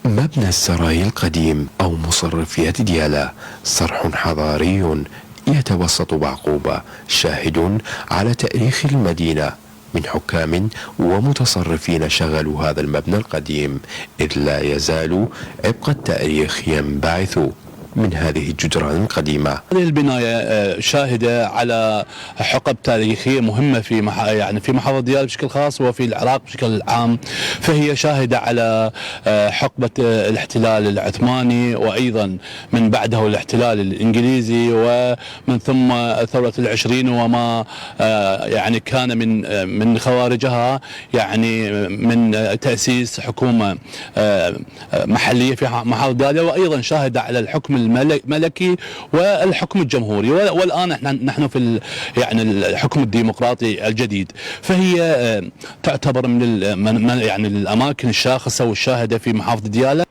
مبنى السراي القديم أو مصرفية ديالى صرح حضاري يتوسط بعقوبة، شاهد على تاريخ المدينة من حكام ومتصرفين شغلوا هذا المبنى القديم، إذ لا يزال عبق التاريخ ينبعث من هذه الجدران القديمة. هذه البناية شاهدة على حقب تاريخية مهمة في محافظة ديالى بشكل خاص وفي العراق بشكل عام، فهي شاهدة على حقبة الاحتلال العثماني وأيضا من بعده الاحتلال الإنجليزي ومن ثم ثورة العشرين وما كان من خوارجها من تأسيس حكومة محلية في محافظة ديالى، وأيضا شاهدة على الحكم الملكي والحكم الجمهوري، والآن نحن في الحكم الديمقراطي الجديد، فهي تعتبر من الأماكن الشاخصة والشاهدة في محافظة ديالى.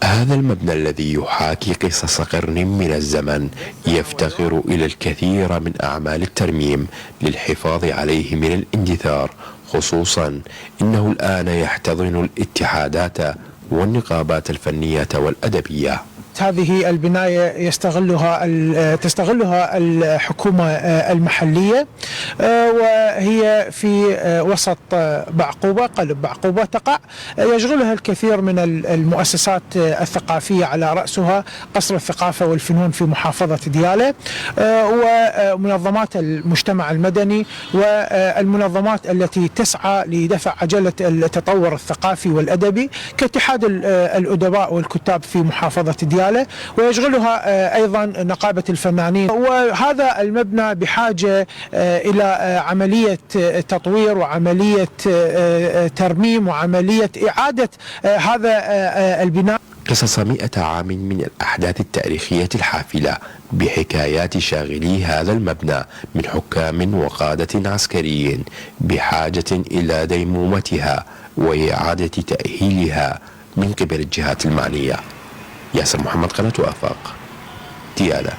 هذا المبنى الذي يحاكي قصص قرن من الزمن يفتقر إلى الكثير من أعمال الترميم للحفاظ عليه من الاندثار، خصوصا إنه الآن يحتضن الاتحادات والنقابات الفنية والأدبية. هذه البناية تستغلها الحكومة المحلية، وهي في وسط بعقوبة، قلب بعقوبة تقع يشغلها الكثير من المؤسسات الثقافية، على رأسها قصر الثقافة والفنون في محافظة ديالى، ومنظمات المجتمع المدني والمنظمات التي تسعى لدفع عجلة التطور الثقافي والأدبي كاتحاد الأدباء والكتاب في محافظة ديالى، ويشغلها أيضا نقابة الفنانين. وهذا المبنى بحاجة إلى عملية تطوير وعملية ترميم وعملية إعادة هذا البناء. قصص 100 عام من الأحداث التاريخية الحافلة بحكايات شاغلي هذا المبنى من حكام وقادة عسكريين بحاجة إلى ديمومتها وإعادة تأهيلها من قبل الجهات المعنية. ياسر محمد، قناة آفاق، ديالى.